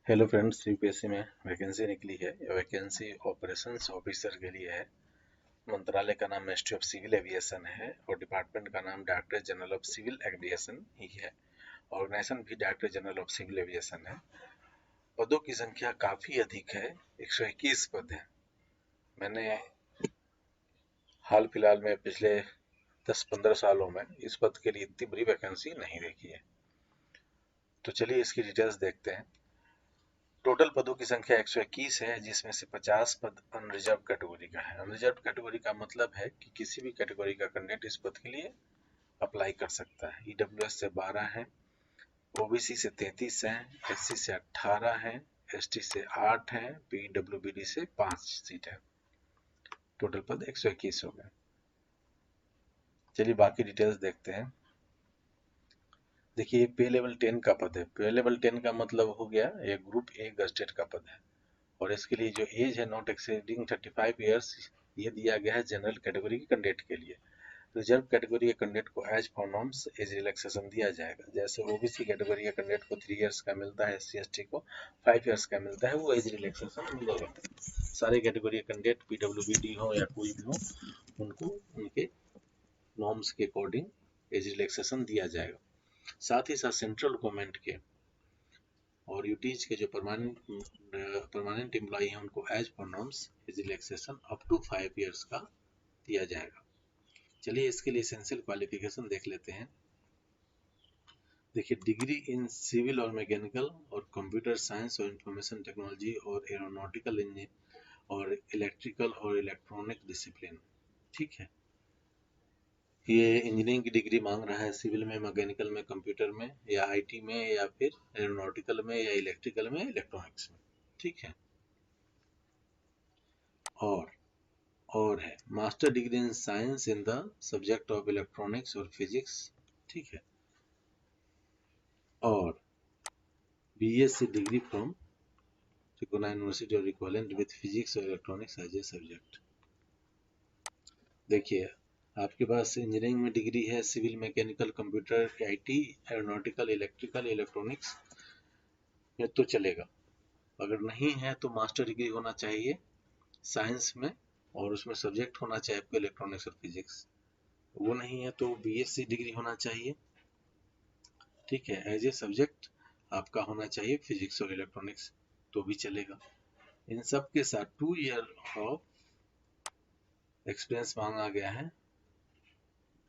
Hello friends, UPSC में vacancy निकली है। ये वैकेंसी ऑपरेशंस ऑफिसर के लिए है। मंत्रालय का नाम मिनिस्ट्री ऑफ सिविल एविएशन है और डिपार्टमेंट का नाम director general of civil aviation ही है। ऑर्गेनाइजेशन भी director general of civil aviation है। पदों की संख्या काफ़ी अधिक है, 121 पद है। मैंने हाल फिलहाल में पिछले 10-15 सालों में इस पद के लिए इतनी बड़ी वैकेंसी नहीं देखी है। तो चलिए इसकी डिटेल्स देखते हैं। टोटल पदों की संख्या 121 है, जिसमें से 50 पद अनरिजर्व कैटेगरी का है। अनरिजर्व कैटेगरी का मतलब है कि किसी भी कैटेगरी का कैंडिडेट इस पद के लिए अप्लाई कर सकता है। ईडब्ल्यूएस से 12 है, ओबीसी से 33 है, एससी से 18 है, एसटी से 8 है, पीडब्ल्यूबीडी से 5 सीट है। टोटल पद 121 हो गए। चलिए बाकी डिटेल्स देखते हैं। देखिए, पे लेवल 10 का पद है। पे लेवल 10 का मतलब हो गया ये ग्रुप ए गस्टेड का पद है और इसके लिए जो एज है नॉट एक्सीडिंग 35 ईयर्स, ये दिया गया है जनरल कैटेगरी के कैंडिडेट के लिए। रिजर्व कैटेगरी के कैंडिडेट को as per norms age relaxation दिया जाएगा। जैसे ओबीसी कैटेगरी के कैंडिडेट को 3 इयर्स का मिलता है, एससी एसटी को 5 इयर्स का मिलता है, वो एज रिलैक्सेशन मिलेगा। सारे कैटेगरी के कैंडिडेट पीडब्ल्यूबीडी हो या कोई भी हो, उनको उनके नॉर्म्स के अकॉर्डिंग एज रिलैक्सेशन दिया जाएगा। साथ ही साथ सेंट्रल गवर्नमेंट के और यूटीज के जो परमानेंट एम्प्लॉई हैं उनको as per norms age relaxation up to 5 years का दिया जाएगा। चलिए इसके लिए एसेंशियल क्वालिफिकेशन देख लेते हैं। देखिए, डिग्री इन सिविल और मैकेनिकल और कंप्यूटर साइंस और इंफॉर्मेशन टेक्नोलॉजी और एरोनॉटिकल इंजीनियर और इलेक्ट्रिकल और इलेक्ट्रॉनिक डिसिप्लिन। ठीक है, ये इंजीनियरिंग की डिग्री मांग रहा है सिविल में, मैकेनिकल में, कंप्यूटर में या आईटी में या फिर एरोनॉटिकल में या इलेक्ट्रिकल में, इलेक्ट्रॉनिक्स में। ठीक है, और है master degree in science in the subject of electronics और फिजिक्स। ठीक है, और BSc degree from recognized university और इक्विवेलेंट विद फिजिक्स और इलेक्ट्रॉनिक्स एज ए सब्जेक्ट। देखिए, आपके पास इंजीनियरिंग में डिग्री है, civil, mechanical, computer, IT, aeronautical, electrical, electronics में तो चलेगा। अगर नहीं है तो मास्टर डिग्री होना चाहिए साइंस में और उसमें सब्जेक्ट होना चाहिए आपको इलेक्ट्रॉनिक्स और फिजिक्स। वो नहीं है तो बीएससी डिग्री होना चाहिए। ठीक है, एज ए सब्जेक्ट आपका होना चाहिए फिजिक्स और इलेक्ट्रॉनिक्स, तो भी चलेगा। इन सब के साथ 2 ईयर ऑफ एक्सपीरियंस मांगा गया है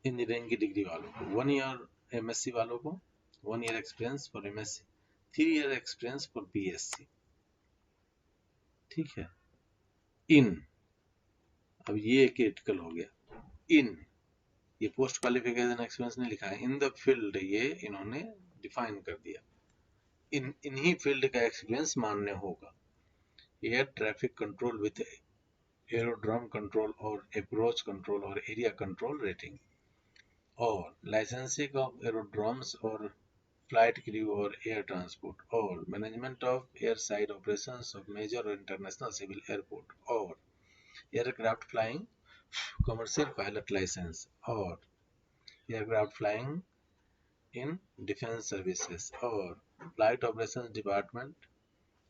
इंजीनियरिंग की डिग्री वालों को। 1 ईयर एमएससी वालों को 1 year experience for MSc, 3 year experience for BSc. ठीक है, इन, अब ये क्रिटिकल हो गया। इन, ये पोस्ट क्वालिफिकेशन एक्सपीरियंस नहीं लिखा है, इन द फील्ड ये इन्होंने डिफाइन कर दिया। इन्हीं फील्ड का एक्सपीरियंस मान्य होगा। Air traffic control with aerodrome control और अप्रोच कंट्रोल और एरिया कंट्रोल रेटिंग, और लाइसेंसिंग ऑफ एरोड्रम्स और फ्लाइट क्रू और एयर ट्रांसपोर्ट, और management of air side operations of major और इंटरनेशनल सिविल एयरपोर्ट, और aircraft flying commercial pilot licence, और aircraft flying in defence services, और flight operations department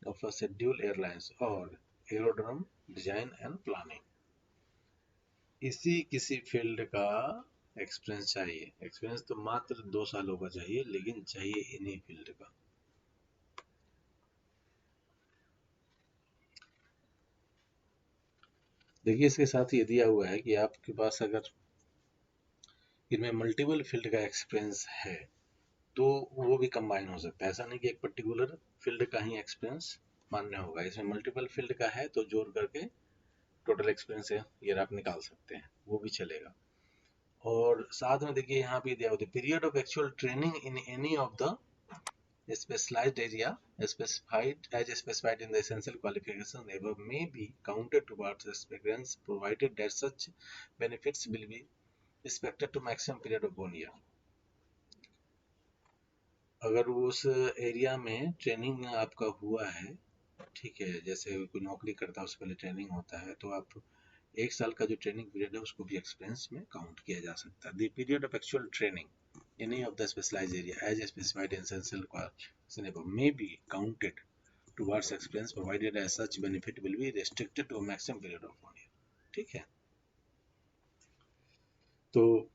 of schedule airlines, और aerodrome design and planning. इसी किसी field का experience चाहिए। Experience तो मात्र 2 सालों का चाहिए, लेकिन चाहिए इन्हीं फील्ड का। देखिए, इसके साथ ये दिया हुआ है कि आपके पास अगर इनमें मल्टीपल फील्ड का एक्सपीरियंस है तो वो भी कंबाइन हो सकता है। ऐसा नहीं कि एक पर्टिकुलर फील्ड का ही एक्सपीरियंस मान्य होगा। इसमें मल्टीपल फील्ड का है तो जोड़ करके टोटल एक्सपीरियंस है ये आप निकाल सकते हैं, वो भी चलेगा। और साथ में देखिए यहाँ पे दिया हुआ है period of actual training in any of the specialized area specified in the essential qualification above may be counted towards experience provided that such benefits will be expected to maximum period of 1 year। अगर उस area में training आपका हुआ है, ठीक है, जैसे कोई नौकरी करता है उससे पहले ट्रेनिंग होता है, तो आप 1 साल का जो ट्रेनिंग पीरियड है उसको भी एक्सपीरियंस में काउंट किया जा सकता है। The period of actual training any of the specialized area as specified in essential qualification above may be counted towards experience provided as such benefit will be restricted to a maximum period of 1 year. ठीक है, तो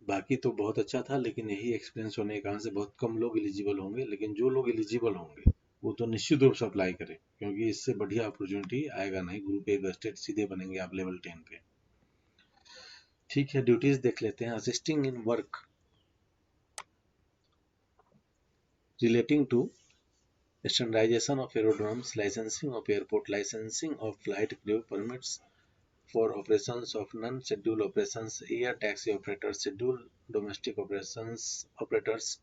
बाकी तो बहुत अच्छा था, लेकिन यही एक्सपीरियंस होने के कारण से बहुत कम लोग एलिजिबल होंगे, लेकिन जो लोग एलिजिबल होंगे वो तो निश्चित रूप से अप्लाई करें, क्योंकि इससे बढ़िया अपॉर्चुनिटी आएगा नहीं। ग्रुप ए गस्टेड सीधे बनेंगे आप लेवल 10 पे। ठीक है, ड्यूटीज देख लेते हैं। Assisting in work relating to standardization of aerodromes, licensing of airport, licensing of flight crew permits for operations of non-scheduled operations, air taxi operators, scheduled domestic operations operators,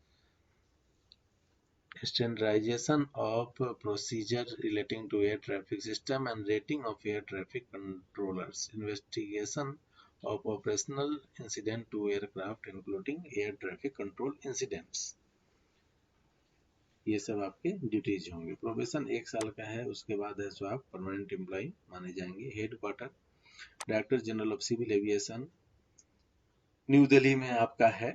standardization of procedure relating to air traffic system and rating of air traffic controllers, investigation of operational incident to aircraft including air traffic control incidents। ये सब आपके duties होंगे। Probation 1 साल का है, उसके बाद है सो आप परमानेंट एम्प्लॉय माने जाएंगे। Headquarter director general of civil aviation New Delhi में आपका है,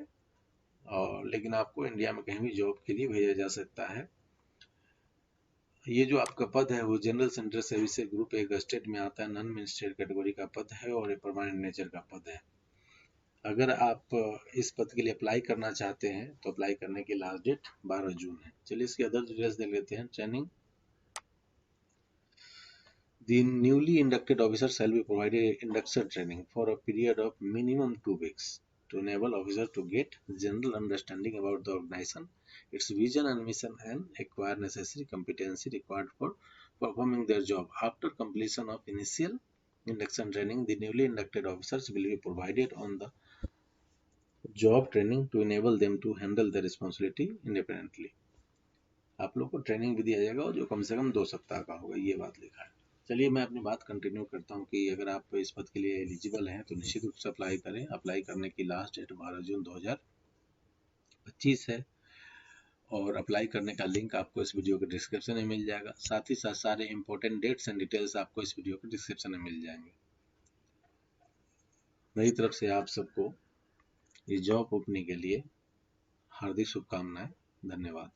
और लेकिन आपको इंडिया में कहीं भी जॉब के लिए भेजा जा सकता है। ये जो आपका पद है वो general central service group A gazetted में आता है, नॉन मिनिस्ट्रियल कैटेगरी का पद है और ये परमानेंट नेचर का पद है। अगर आप इस पद के लिए अप्लाई करना चाहते हैं तो अप्लाई करने की लास्ट डेट 12 जून है। चलिए इसके अदर डिटेल्स देख लेते हैं। Training, the newly inducted officer shall be provided induction training for a period of minimum 2 weeks to enable officers to get general understanding about the organization, its vision and mission, and acquire necessary competency required for performing their job. After completion of initial induction training, the newly inducted officers will be provided on the job training to enable them to handle their responsibility independently। आप लोग को training भी दिया जाएगा जो कम से कम 2 सप्ताह का होगा, ये बात लिखा है। चलिए मैं अपनी बात कंटिन्यू करता हूँ कि अगर आप इस पद के लिए एलिजिबल हैं तो निश्चित रूप से अप्लाई करें। अप्लाई करने की लास्ट डेट 12 जून 2025 है, और अप्लाई करने का लिंक आपको इस वीडियो के डिस्क्रिप्शन में मिल जाएगा। साथ ही साथ सारे इंपॉर्टेंट डेट्स एंड डिटेल्स आपको इस वीडियो के डिस्क्रिप्शन में मिल जाएंगे। मेरी तरफ से आप सबको इस जॉब ओपनिंग के लिए हार्दिक शुभकामनाएं। धन्यवाद।